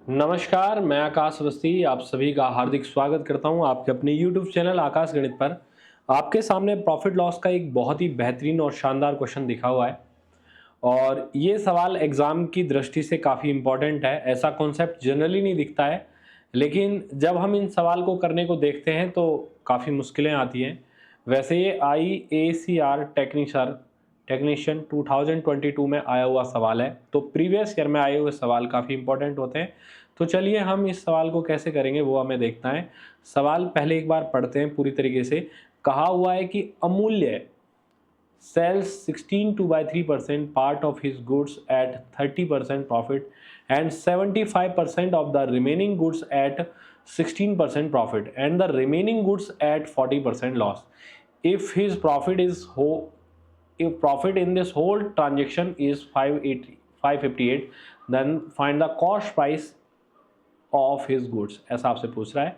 नमस्कार, मैं आकाश अवस्थी आप सभी का हार्दिक स्वागत करता हूं आपके अपने YouTube चैनल आकाश गणित पर। आपके सामने प्रॉफिट लॉस का एक बहुत ही बेहतरीन और शानदार क्वेश्चन दिखा हुआ है और ये सवाल एग्जाम की दृष्टि से काफ़ी इम्पोर्टेंट है। ऐसा कॉन्सेप्ट जनरली नहीं दिखता है, लेकिन जब हम इन सवाल को करने को देखते हैं तो काफ़ी मुश्किलें आती हैं। वैसे ये IACR टेक्नीशियन 2022 में आया हुआ सवाल है, तो प्रीवियस ईयर में आए हुए सवाल काफ़ी इंपॉर्टेंट होते हैं। तो चलिए हम इस सवाल को कैसे करेंगे वो हमें देखना है। सवाल पहले एक बार पढ़ते हैं पूरी तरीके से। कहा हुआ है कि अमूल्य sells 16.3% part of his goods at 30% profit and 75% of the remaining goods at 16% profit and the remaining goods at 40% loss. If his profit is if profit in this whole transaction is 558, then find the cost price of his goods, ऐसा आपसे पूछ रहा है।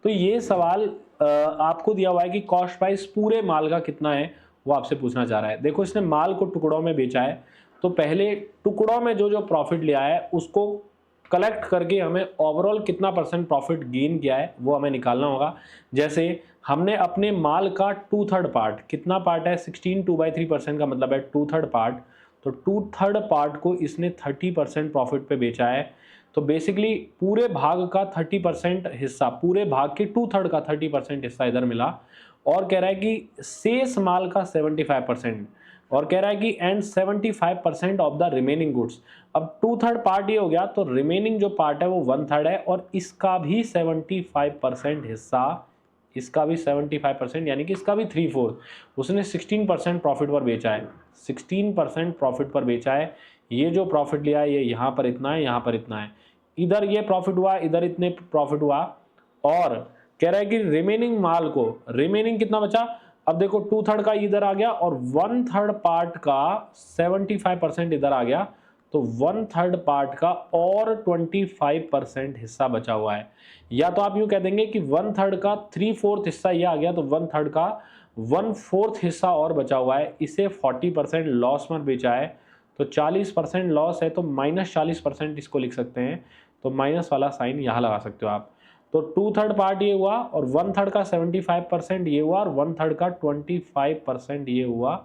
तो ये सवाल आपको दिया हुआ है कि कॉस्ट प्राइस पूरे माल का कितना है वो आपसे पूछना चाह रहा है। देखो इसने माल को टुकड़ों में बेचा है, तो पहले टुकड़ों में जो जो प्रॉफिट लिया है उसको कलेक्ट करके हमें ओवरऑल कितना परसेंट प्रॉफिट गेन किया है वो हमें निकालना होगा। जैसे हमने अपने माल का 2/3 पार्ट, कितना पार्ट है 16 2/3% का मतलब है 2/3 पार्ट, तो 2/3 पार्ट को इसने 30% प्रॉफिट पे बेचा है। तो बेसिकली पूरे भाग का 30% हिस्सा, पूरे भाग के 2/3 का 30% हिस्सा इधर मिला और कह रहा है कि शेष माल का 75% और कह रहा है कि and 75% of the remaining goods. अब 2/3 पार्ट ये हो गया, तो रिमेनिंग जो पार्ट है वो 1/3 है और इसका भी 75% हिस्सा, इसका भी 75% यानी कि इसका भी 3/4 उसने 16% प्रॉफिट पर बेचा है। 16% प्रॉफिट पर बेचा है। ये जो प्रॉफिट लिया है ये यहाँ पर इतना है, यहाँ पर इतना है, इधर ये प्रॉफिट हुआ, इधर इतने प्रॉफिट हुआ और कह रहा है कि रिमेनिंग माल को, रिमेनिंग कितना बचा। अब देखो 2/3 का इधर आ गया और 1/3 पार्ट का 75% इधर आ गया, तो 1/3 पार्ट का और 25% हिस्सा बचा हुआ है। या तो आप यूं कह देंगे कि 1/3 का 3/4 हिस्सा ये आ गया, तो 1/3 का 1/4 हिस्सा और बचा हुआ है। इसे 40% लॉस में बेचा है, तो 40% लॉस है, तो -40% इसको लिख सकते हैं। तो माइनस वाला साइन यहाँ लगा सकते हो आप। तो 2/3 पार्ट ये हुआ और 1/3 का 75% ये हुआ और 1/3 का 25% ये हुआ।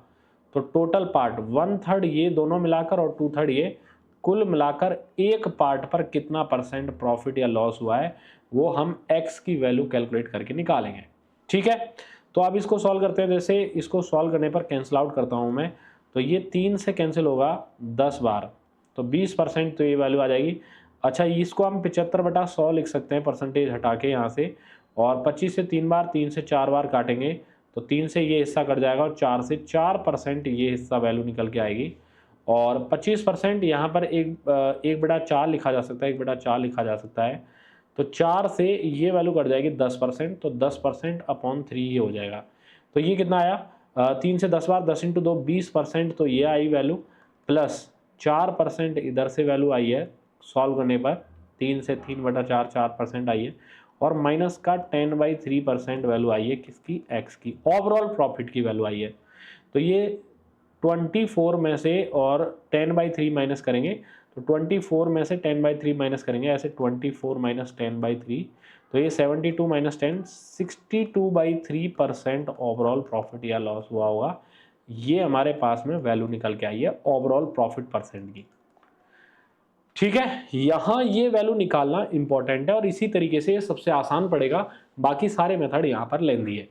तो टोटल पार्ट 1/3 ये दोनों मिलाकर और 2/3 ये, कुल मिलाकर एक पार्ट पर कितना परसेंट प्रॉफिट या लॉस हुआ है वो हम x की वैल्यू कैलकुलेट करके निकालेंगे। ठीक है, तो अब इसको सॉल्व करते हैं। जैसे इसको सॉल्व करने पर कैंसिल आउट करता हूं मैं, तो ये 3 से कैंसिल होगा 10 बार, तो 20% तो ये वैल्यू आ जाएगी। अच्छा, इसको हम 75/100 लिख सकते हैं परसेंटेज हटा के यहाँ से, और 25 से 3 बार, 3 से 4 बार काटेंगे तो 3 से ये हिस्सा कट जाएगा और 4 से 4% ये हिस्सा वैल्यू निकल के आएगी। और 25% यहाँ पर 1/4 लिखा जा सकता है, 1/4 लिखा जा सकता है। तो 4 से ये वैल्यू कट जाएगी 10%, तो 10% अपॉन 3 ये हो जाएगा। तो ये कितना आया, 3 से 10 बार, 10 × 2 20%, तो ये आई वैल्यू, प्लस 4% इधर से वैल्यू आई है सॉल्व करने पर, 3 से 3/4 4% आई है, और माइनस का 10/3% वैल्यू आई है किसकी, एक्स की, ओवरऑल प्रॉफिट की वैल्यू आई है। तो ये 24 में से और 10/3 माइनस करेंगे, तो 24 में से 10/3 माइनस करेंगे, ऐसे 24 माइनस 10/3, तो ये 72 माइनस 10 62/3% ओवरऑल प्रॉफिट या लॉस हुआ होगा। ये हमारे पास में वैल्यू निकल के आई है ओवरऑल प्रॉफिट परसेंट की। ठीक है, यहां ये वैल्यू निकालना इंपॉर्टेंट है और इसी तरीके से ये सबसे आसान पड़ेगा, बाकी सारे मेथड यहां पर लेंदी है।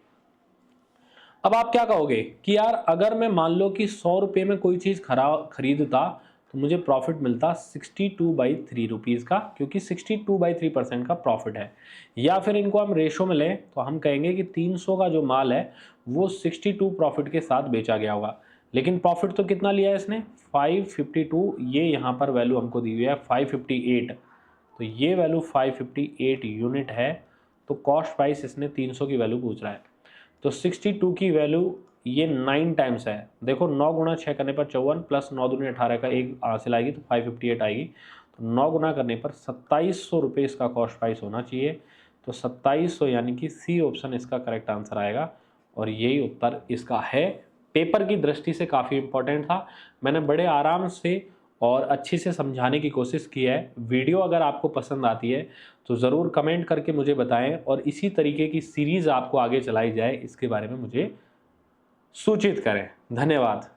अब आप क्या कहोगे कि यार अगर मैं मान लो कि 100 रुपये में कोई चीज़ खरीदता तो मुझे प्रॉफिट मिलता 62/3 रुपीज़ का, क्योंकि 62/3% का प्रॉफिट है। या फिर इनको हम रेशो में लें तो हम कहेंगे कि 300 का जो माल है वो 62 प्रॉफिट के साथ बेचा गया होगा, लेकिन प्रॉफिट तो कितना लिया है इसने 552, ये यहाँ पर वैल्यू हमको दी हुई है 558, तो ये वैल्यू 558 यूनिट है। तो कॉस्ट प्राइस इसने 300 की वैल्यू पूछ रहा है, तो 62 की वैल्यू ये 9 टाइम्स है। देखो 9 गुणा 6 करने पर 54, प्लस 9 दूनी 18 का एक हासिल आएगी तो 558 आएगी। तो 9 गुना करने पर 2700 रुपये इसका कॉस्ट प्राइस होना चाहिए। तो 2700 यानी कि सी ऑप्शन इसका करेक्ट आंसर आएगा और यही उत्तर इसका है। पेपर की दृष्टि से काफ़ी इंपॉर्टेंट था, मैंने बड़े आराम से और अच्छे से समझाने की कोशिश की है। वीडियो अगर आपको पसंद आती है तो ज़रूर कमेंट करके मुझे बताएं और इसी तरीके की सीरीज़ आपको आगे चलाई जाए इसके बारे में मुझे सूचित करें। धन्यवाद।